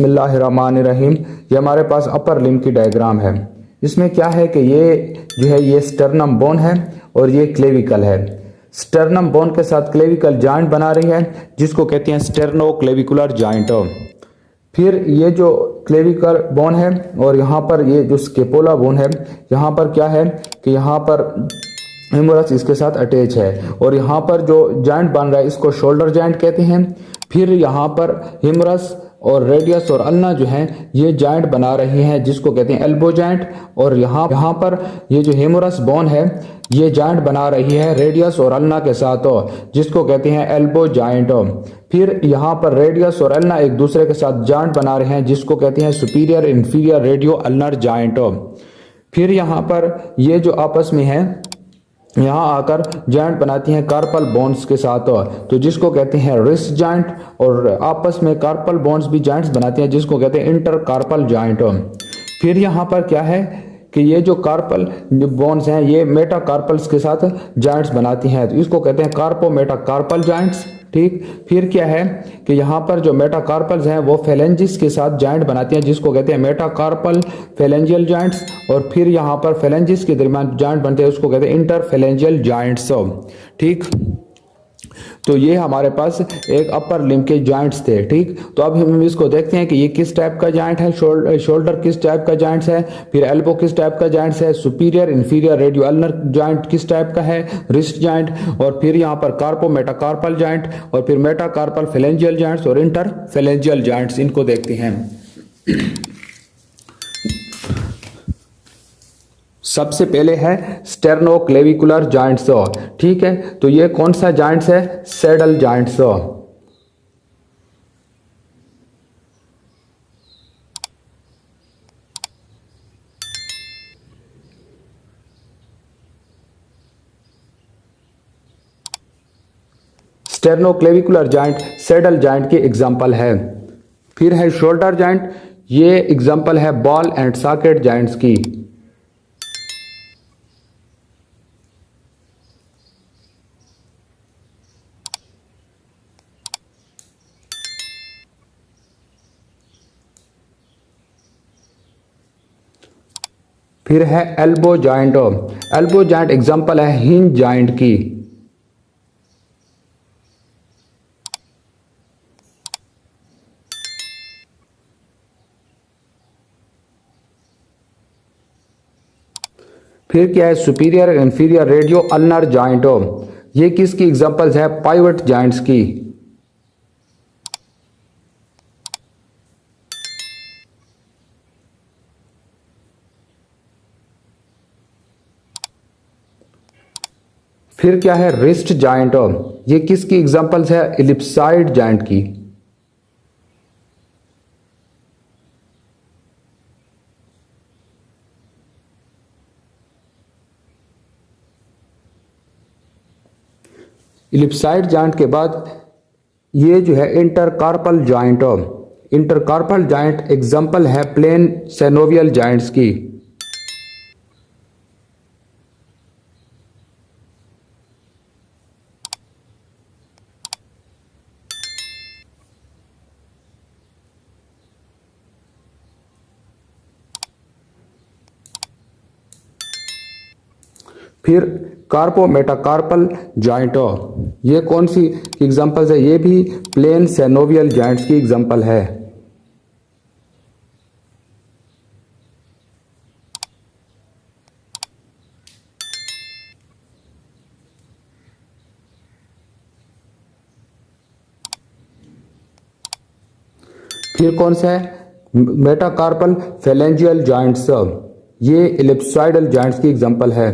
बिस्मिल्लाहिर्रहमानिर्रहीम। ये हमारे पास अपर लिम्ब की डायग्राम है। इसमें क्या है कि ये जो है ये स्टर्नम बोन है और ये क्लेविकल है। स्टर्नम बोन के साथ क्लेविकल जॉइंट बना रही है जिसको कहते हैं स्टेर्नो क्लेविकुलर जॉइंट। फिर ये जो क्लेविकल बोन है और यहाँ पर ये जो स्केपोला बोन है, यहाँ पर क्या है कि यहाँ पर ह्यूमरस इसके साथ अटैच है और यहाँ पर जो जॉइंट बन रहा है इसको शोल्डर जॉइंट कहते हैं। फिर यहाँ पर ह्यूमरस और रेडियस और अल्ना जो है ये जॉइंट बना रही हैं जिसको कहते हैं एल्बो जॉइंट। और यहाँ पर ये जो ह्यूमरस बोन है ये जॉइंट बना रही है रेडियस और अल्ना के साथ जिसको कहते हैं एल्बो जॉइंट। फिर यहाँ पर रेडियस और अल्ना एक दूसरे के साथ जॉइंट बना रहे हैं जिसको कहते हैं superior inferior radio ulnar joint. फिर यहाँ पर ये जो आपस में है यहाँ आकर जॉइंट बनाती हैं कार्पल बोन्स के साथ तो जिसको कहते हैं रिस्ट जॉइंट। और आपस में कार्पल बोन्स भी जॉइंट्स बनाती हैं जिसको कहते हैं इंटर कार्पल जॉइंट। फिर यहाँ पर क्या है कि ये जो कार्पल बोन्स हैं ये मेटाकार्पल्स के साथ जॉइंट्स बनाती हैं तो इसको कहते हैं कार्पो मेटाकार्पल जॉइंट्स। ठीक, फिर क्या है कि यहाँ पर जो मेटाकार्पल्स हैं वो फेलेंजिस के साथ जॉइंट बनाती हैं जिसको कहते हैं मेटाकार्पल फेलेंजियल जॉइंट्स। और फिर यहाँ पर फेलेंजिस के दरमियान जॉइंट बनते हैं उसको कहते हैं इंटरफेलेंजियल जॉइंट्स। ठीक, तो ये हमारे पास एक अपर लिम्ब के जॉइंट्स थे। ठीक, तो अब हम इसको देखते हैं कि ये किस टाइप का जॉइंट है, शोल्डर किस टाइप का जॉइंट्स है, फिर एल्बो किस टाइप का जॉइंट्स है, superior inferior radio ulnar joint किस टाइप का है, रिस्ट जॉइंट, और फिर यहाँ पर कार्पो मेटाकार्पल जॉइंट, और फिर मेटाकार्पल फेलेंजियल जॉइंट्स और इंटरफेलेंजियल जॉइंट्स, इनको देखते हैं। सबसे पहले है स्टेर्नोक्लेविकुलर जॉइंट्स। ठीक है, तो ये कौन सा जॉइंट्स है, saddle joints. Sternoclavicular joint saddle joint की एग्जांपल है। फिर है शोल्डर जॉइंट, ये एग्जांपल है बॉल एंड सॉकेट जॉइंट्स की। फिर है elbow joint, elbow joint example है हिंज जॉइंट की। फिर क्या है superior inferior radio ulnar joint, ये किसकी एग्जांपल्स है, पाइवट जॉइंट्स की। फिर क्या है रिस्ट जॉइंट, ये किसकी एग्जांपल्स है, इलिप्साइड जॉइंट की। इलिप्साइड जॉइंट के बाद ये जो है intercarpal joint, intercarpal joint example है प्लेन सेनोवियल जॉइंट्स की। फिर कार्पो मेटाकार्पल जॉइंट, ये कौन सी एग्जांपल्स है, ये भी प्लेन सेनोवियल जॉइंट्स की एग्जांपल है। फिर कौन सा है मेटाकार्पल फेलेंजियल जॉइंट्स, ये इलिप्सॉइडल जॉइंट्स की एग्जांपल है।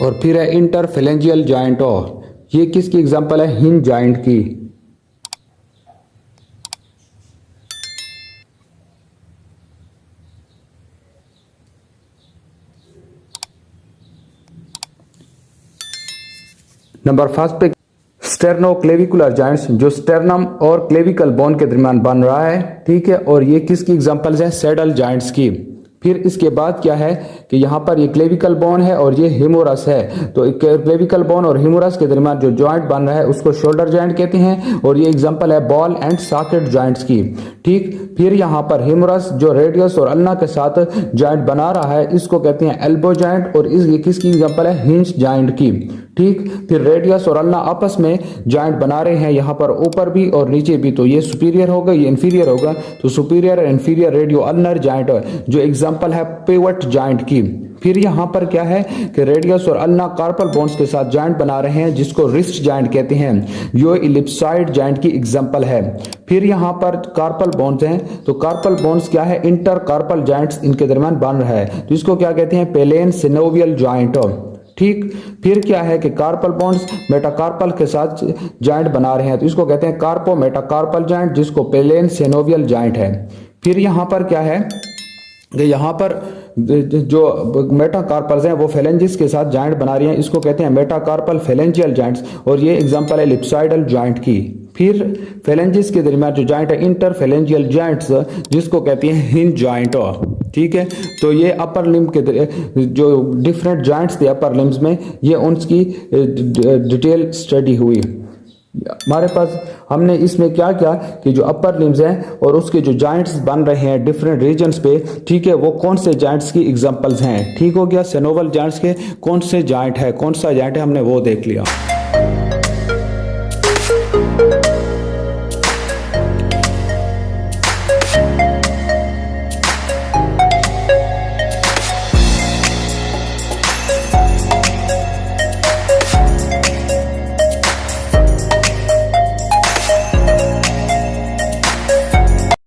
और फिर है इंटरफेलेंजियल जॉइंट, ये किसकी एग्जांपल है, हिंज जॉइंट की। नंबर 5 पे स्टेर्नोक्लेविकुलर जॉइंट्स जो स्टेर्नम और क्लेविकल बोन के दरमियान बन रहा है, ठीक है। और ये किसकी एग्जांपल्स हैं? सैडल जॉइंट्स की। फिर इसके बाद क्या है कि यहाँ पर ये क्लेविकल बोन है और ये ह्यूमरस है। तो क्लेविकल बोन और ह्यूमरस के दरमियान जो जॉइंट बन रहा है उसको शोल्डर जॉइंट कहते हैं और ये एग्जांपल है बॉल एंड सॉकेट जॉइंट्स की, ठीक। फिर यहाँ पर ह्यूमरस जो रेडियस और अल्ना के साथ जॉइंट बना रहा है इसको कहते हैं एल्बो जॉइंट और इस किसकी एग्जांपल है? हिंज जॉइंट की, ठीक। फिर रेडियस और अल्ना आपस में जॉइंट बना रहे हैं यहाँ पर ऊपर भी और नीचे भी, तो ये सुपीरियर होगा ये इंफीरियर होगा, तो सुपीरियर और इंफीरियर रेडियो अल्नर जॉइंट जो एग्जांपल है पिवट जॉइंट की। फिर यहाँ पर क्या है कि रेडियस और अल्ना कार्पल बोन्स के साथ जॉइंट बना रहे हैं जिसको रिस्ट जॉइंट कहते हैं, जो इलिप्सॉइड जॉइंट की एग्जांपल है। फिर यहाँ पर कार्पल बोन्स हैं, तो कार्पल बोन्स क्या है? इंटर कार्पल जॉइंट्स इनके दरमियान बन रहा है, तो इसको क्या कहते हैं? पेलेन सिनोवियल जॉइंट, ठीक। फिर क्या है कि कार्पल बोन्स मेटाकार्पल के साथ जॉइंट बना रहे हैं, तो इसको कहते हैं कार्पो मेटाकार्पल जॉइंट जिसको पेलेन सिनोवियल जॉइंट है। फिर यहाँ पर क्या है कि यहाँ पर जो मेटाकार्पल्स हैं वो फेलेंजिस के साथ जॉइंट बना रही हैं, इसको कहते हैं मेटाकार्पल फेलेंजियल जॉइंट्स और ये एग्जांपल है इलिप्सॉइडल जॉइंट की। फिर फेलेंजिस के दरमियान जो जॉइंट है इंटर फेलेंजियल जॉइंट्स जिसको कहते हैं हिंज जॉइंट, ठीक है। तो ये अपर लिम्ब के जो डिफरेंट जॉइंट्स थे अपर लिम्स में, ये उनकी डिटेल स्टडी हुई हमारे पास। हमने इसमें क्या किया कि जो अपर लिम्स हैं और उसके जो जॉइंट्स बन रहे हैं डिफरेंट रीजन्स पे, ठीक है, वो कौन से जॉइंट्स की एग्जांपल्स हैं, ठीक हो गया। सेनोवल जॉइंट्स के कौन से जॉइंट है, कौन सा जॉइंट है, हमने वो देख लिया।